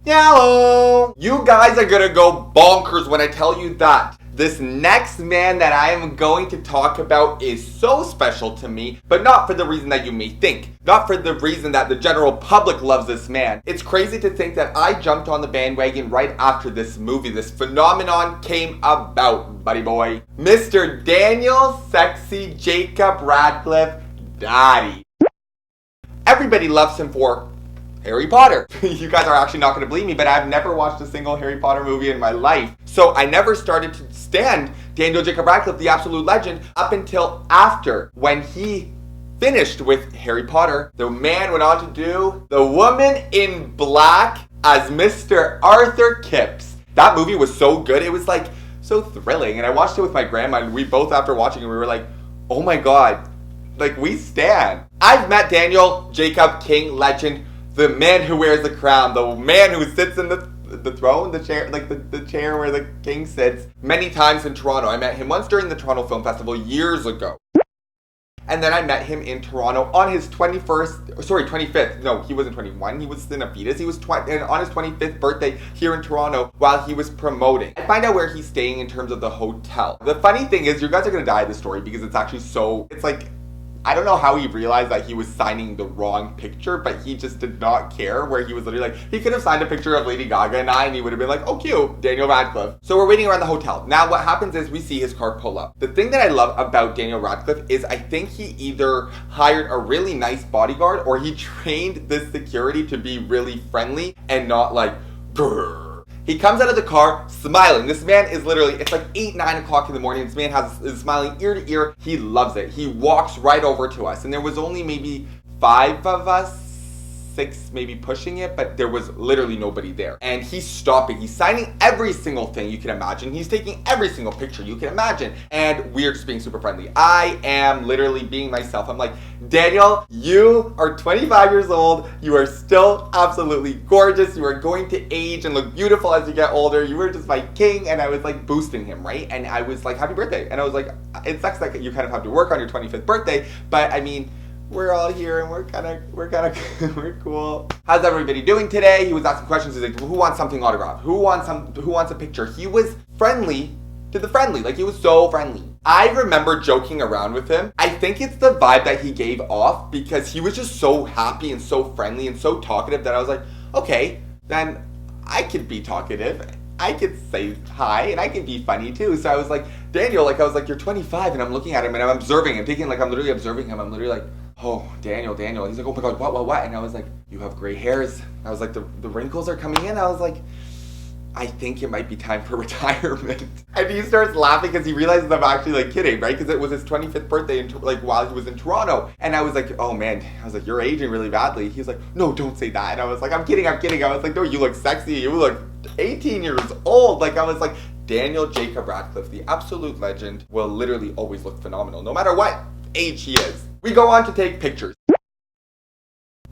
Hello! You guys are gonna go bonkers when I tell you that this next man that I am going to talk about is so special to me, but not for the reason that you may think. Not for the reason that the general public loves this man. It's crazy to think that I jumped on the bandwagon right after this movie, this phenomenon came about, buddy boy. Mr. Daniel Sexy Jacob Radcliffe Daddy. Everybody loves him for Harry Potter. You guys are actually not going to believe me, but I've never watched a single Harry Potter movie in my life. So I never started to stand Daniel Jacob Radcliffe, the absolute legend, up until after, when he finished with Harry Potter. The man went on to do The Woman in Black as Mr. Arthur Kipps. That movie was so good. It was like so thrilling. And I watched it with my grandma, and we both, after watching it, we were like, oh my god, like, we stand. I've met Daniel Jacob, King, legend, the man who wears the crown, the man who sits in the throne, the chair, like the chair where the king sits, many times in Toronto. I met him once during the Toronto Film Festival years ago. And then I met him in Toronto on his 25th. No, he wasn't 21. He was in a fetus. He was and on his 25th birthday here in Toronto while he was promoting. I find out where he's staying in terms of the hotel. The funny thing is, you guys are going to die at this story because it's actually so, it's like, I don't know how he realized that he was signing the wrong picture, but he just did not care, where he was literally like, he could have signed a picture of Lady Gaga and I, and he would have been like, oh cute, Daniel Radcliffe. So we're waiting around the hotel. Now what happens is we see his car pull up. The thing that I love about Daniel Radcliffe is I think he either hired a really nice bodyguard or he trained this security to be really friendly and not like, grrr. He comes out of the car smiling. This man is literally, it's like 8, 9 o'clock in the morning. This man is smiling ear to ear. He loves it. He walks right over to us. And there was only maybe 5 of us, 6 maybe pushing it, but there was literally nobody there. And he's stopping. He's signing every single thing you can imagine. He's taking every single picture you can imagine. And we're just being super friendly. I am literally being myself. I'm like, Daniel, you are 25 years old. You are still absolutely gorgeous. You are going to age and look beautiful as you get older. You were just my king. And I was like boosting him, right? And I was like, happy birthday. And I was like, it sucks that you kind of have to work on your 25th birthday, but I mean, we're all here and we're cool. How's everybody doing today? He was asking questions. He's like, who wants something autographed? Who wants a picture? He was friendly to the friendly. Like, he was so friendly. I remember joking around with him. I think it's the vibe that he gave off because he was just so happy and so friendly and so talkative that I was like, okay, then I could be talkative. I could say hi and I could be funny too. So I was like, Daniel, like, I was like, you're 25, and I'm looking at him and I'm observing him, thinking like I'm literally observing him. I'm literally like, oh, Daniel. He's like, oh my god, what? And I was like, you have gray hairs. I was like, the wrinkles are coming in. I was like, I think it might be time for retirement. And he starts laughing because he realizes I'm actually like kidding, right? Because it was his 25th birthday while he was in Toronto. And I was like, oh man, I was like, you're aging really badly. He's like, no, don't say that. And I was like, I'm kidding. I was like, no, you look sexy. You look 18 years old. Like, I was like, Daniel Jacob Radcliffe, the absolute legend, will literally always look phenomenal, no matter what age he is. We go on to take pictures.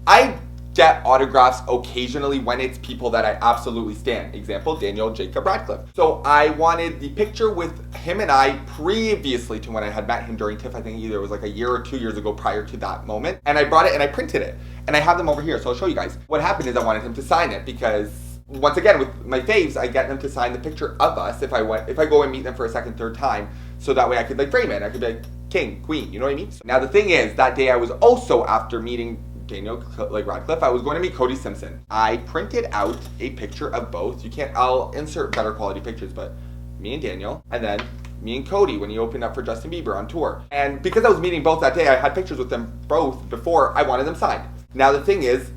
I get autographs occasionally when it's people that I absolutely stan. Example, Daniel Jacob Radcliffe. So I wanted the picture with him and I previously to when I had met him during TIFF. I think either it was like a year or 2 years ago prior to that moment. And I brought it and I printed it. And I have them over here, so I'll show you guys. What happened is I wanted him to sign it because, once again, with my faves, I get them to sign the picture of us if I go and meet them for a second, third time, so that way I could like frame it. I could be like, king, queen, you know what I mean? So now the thing is, that day I was also, after meeting Daniel like Radcliffe, I was going to meet CODY Simpson. I printed out a picture of both. I'll insert better quality pictures, but me and Daniel, and then me and CODY when he opened up for Justin Bieber on tour. And because I was meeting both that day, I had pictures with them both before I wanted them signed. Now the thing is,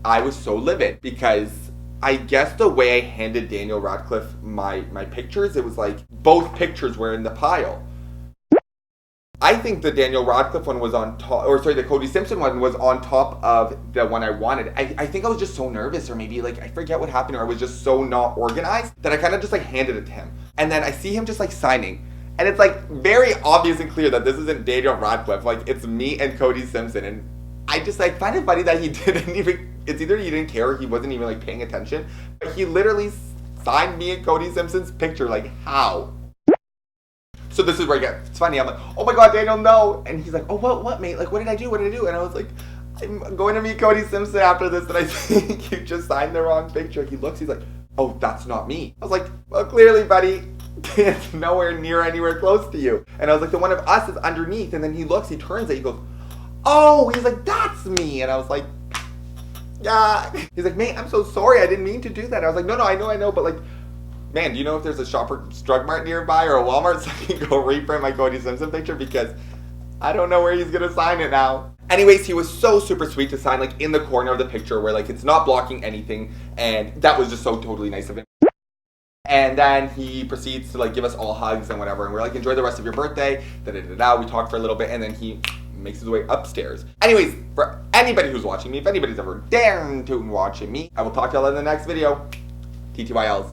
I was so livid because I guess the way I handed Daniel Radcliffe my pictures, it was like both pictures were in the pile. I think the Daniel Radcliffe one was on top, the CODY Simpson one was on top of the one I wanted. I think I was just so nervous, or maybe like, I forget what happened, or I was just so not organized that I kind of just like handed it to him. And then I see him just like signing. And it's like very obvious and clear that this isn't Daniel Radcliffe. Like, it's me and CODY Simpson. And I just like find it funny that he didn't even, it's either he didn't care or he wasn't even like paying attention. But he literally signed me and CODY Simpson's picture. Like, how? So this is where it's funny. I'm like, oh my god, Daniel, no. And he's like, oh, what, mate? Like, what did I do? And I was like, I'm going to meet Cody Simpson after this, and I think you just signed the wrong picture. He looks, he's like, oh, that's not me. I was like, well, clearly, buddy, it's nowhere near anywhere close to you. And I was like, the one of us is underneath. And then he looks, he turns it, he goes, oh, he's like, that's me. And I was like, yeah. He's like, mate, I'm so sorry. I didn't mean to do that. I was like, no, I know, but like, man, do you know if there's a Shoppers Drug Mart nearby or a Walmart so I can go reprint my Cody Simpson picture? Because I don't know where he's gonna sign it now. Anyways, he was so super sweet to sign like in the corner of the picture where like it's not blocking anything, and that was just so totally nice of him. And then he proceeds to like give us all hugs and whatever, and we're like, enjoy the rest of your birthday, We talked for a little bit, and then he makes his way upstairs. Anyways, for anybody who's watching me, if anybody's ever daring to watching me, I will talk to y'all in the next video. TTYLs.